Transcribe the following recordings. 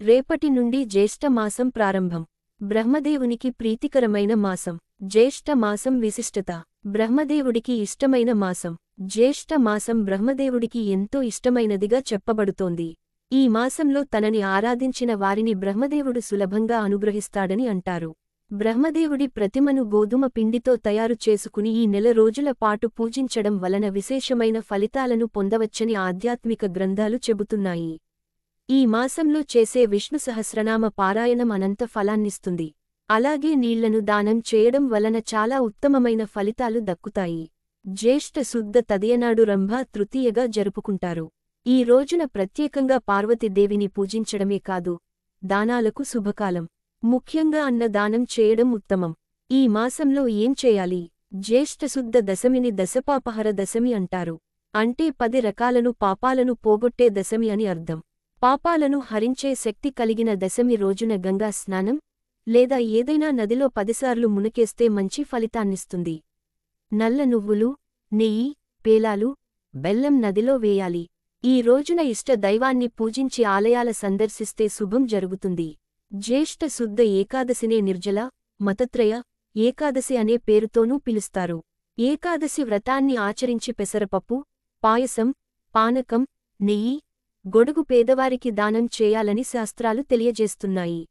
రేపటి నుండి జ్యేష్ఠ మాసం ప్రారంభం. బ్రహ్మదేవునికి ప్రీతికరమైన మాసం. జ్యేష్ఠ మాసం విశిష్టత. బ్రహ్మదేవుడికి ఇష్టమైన మాసం. జ్యేష్ఠ మాసం బ్రహ్మదేవుడికి ఎంతో ఇష్టమైనదిగా చెప్పబడుతోంది. ఈ మాసంలో తనని ఆరాధించిన వారిని బ్రహ్మదేవుడు సులభంగా అనుగ్రహిస్తాడని అంటారు. బ్రహ్మదేవుడి ప్రతిమను గోధుమ పిండితో తయారు చేసుకుని ఈ నెల రోజుల పాటు పూజించడం వలన విశేషమైన ఫలితాలను పొందవచ్చని ఆధ్యాత్మిక గ్రంథాలు చెబుతున్నాయి. ఈ మాసంలో చేసే విష్ణు సహస్రనామ పారాయణం అనంత ఫలాన్నిస్తుంది. అలాగే నీళ్లను దానం చేయడం వలన చాలా ఉత్తమమైన ఫలితాలు దక్కుతాయి. జ్యేష్ఠ శుద్ధ తదియనాడు రంభ తృతీయగా జరుపుకుంటారు. ఈ రోజున ప్రత్యేకంగా పార్వతీదేవిని పూజించడమే కాదు, దానాలకు శుభకాలం. ముఖ్యంగా అన్న దానం చేయడం ఉత్తమం. ఈ మాసంలో ఏం చేయాలి? జ్యేష్ఠశుద్ధ దశమిని దశపాపహర దశమి అంటారు. అంటే 10 రకాలను పాపాలను పోగొట్టే దశమి అని అర్థం. పాపాలను హరించే శక్తి కలిగిన దశమి రోజున గంగా స్నానం లేదా ఏదైనా నదిలో 10 సార్లు మునకేస్తే మంచి ఫలితాన్నిస్తుంది. నల్ల నువ్వులు, నెయ్యి, పేలాలు, బెల్లం నదిలో వేయాలి. ఈ రోజున ఇష్ట దైవాన్ని పూజించి ఆలయాల సందర్శిస్తే శుభం జరుగుతుంది. జ్యేష్ఠ శుద్ధ ఏకాదశినే నిర్జల, మతత్రయ ఏకాదశి అనే పేరుతోనూ పిలుస్తారు. ఏకాదశి వ్రతాన్ని ఆచరించి పెసరపప్పు, పాయసం, పానకం, నెయ్యి, గొడుగు పేదవారికి దానం చేయాలని శాస్త్రాలు తెలియజేస్తున్నాయి.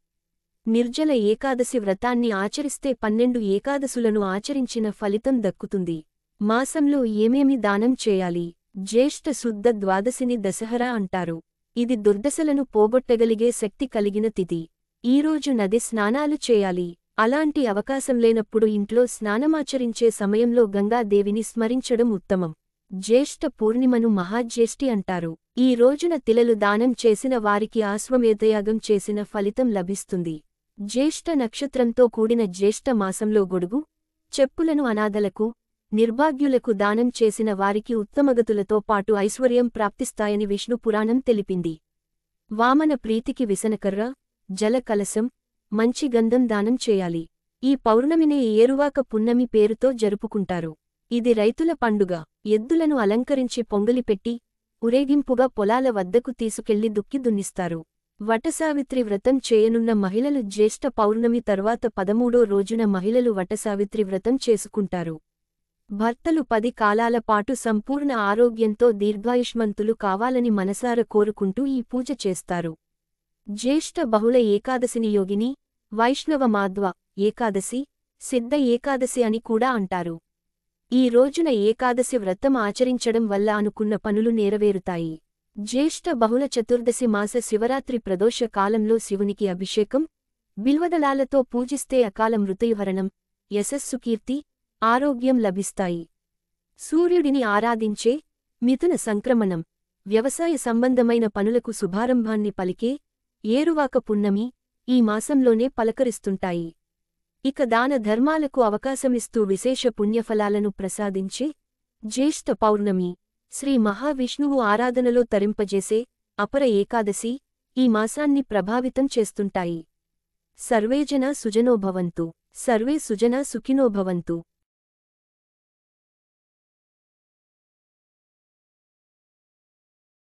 నిర్జల ఏకాదశి వ్రతాన్ని ఆచరిస్తే 12 ఏకాదశులను ఆచరించిన ఫలితం దక్కుతుంది. మాసంలో ఏమేమి దానం చేయాలి? జ్యేష్ఠ శుద్ధ ద్వాదశిని దశహరా అంటారు. ఇది దుర్దశలను పోగొట్టగలిగే శక్తి కలిగిన తిథి. ఈరోజు నది స్నానాలు చేయాలి. అలాంటి అవకాశం లేనప్పుడు ఇంట్లో స్నానమాచరించే సమయంలో గంగాదేవిని స్మరించడం ఉత్తమం. జ్యేష్ఠ పూర్ణిమను మహాజ్యేష్ఠి అంటారు. ఈ రోజున తిలలు దానం చేసిన వారికి అశ్వమేధయాగం చేసిన ఫలితం లభిస్తుంది. జ్యేష్ఠ నక్షత్రంతో కూడిన జ్యేష్ఠ మాసంలో గొడుగు, చెప్పులను అనాథలకు, నిర్భాగ్యులకు దానం చేసిన వారికి ఉత్తమగతులతో పాటు ఐశ్వర్యం ప్రాప్తిస్తాయని విష్ణు పురాణం తెలిపింది. వామన ప్రీతికి విసనకర్ర, జల కలశం, మంచి గంధం దానం చేయాలి. ఈ పౌర్ణమినే ఏరువాక పున్నమి పేరుతో జరుపుకుంటారు. ఇది రైతుల పండుగ. ఎద్దులను అలంకరించి పొంగలిపెట్టి, ఊరేగింపుగా పొలాల వద్దకు తీసుకెళ్లి దుక్కి దున్నిస్తారు. వటసావిత్రి వ్రతం చేయనున్న మహిళలు జ్యేష్ఠ పౌర్ణమి తర్వాత 13వ రోజున మహిళలు వటసావిత్రి వ్రతం చేసుకుంటారు. భర్తలు 10 కాలాల పాటు సంపూర్ణ ఆరోగ్యంతో దీర్ఘాయుష్మంతులు కావాలని మనసార కోరుకుంటూ ఈ పూజ చేస్తారు. జ్యేష్ఠ బహుళ ఏకాదశిని యోగిని, వైష్ణవ మాధ్వ ఏకాదశి, సిద్ధ ఏకాదశి అని కూడా అంటారు. ఈ రోజున ఏకాదశి వ్రతం ఆచరించడం వల్ల అనుకున్న పనులు నెరవేరుతాయి. జ్యేష్ఠ బహుళ చతుర్దశి మాస శివరాత్రి ప్రదోష కాలంలో శివునికి అభిషేకం, బిల్వదళాలతో పూజిస్తే అకాల మృత్యుహరణం, యశస్సు కీర్తి, ఆరోగ్యం లభిస్తాయి. సూర్యుడిని ఆరాధించే మిథున సంక్రమణం, వ్యవసాయ సంబంధమైన పనులకు శుభారంభాన్ని పలికే ఏరువాక పున్నమి ఈ మాసంలోనే పలకరిస్తుంటాయి. ఇక దాన ధర్మాలకు అవకాశమిస్తూ విశేష పుణ్యఫలాలను ప్రసాదించే జ్యేష్ఠ పౌర్ణమి, శ్రీ మహావిష్ణువు ఆరాధనలో తరింపజేసే అపర ఏకాదశి ఈ మాసాన్ని ప్రభావితం చేస్తుంటాయి. సర్వే జనా సుజనో భవంతు. సర్వే సుజనా సుఖినో భవంతు.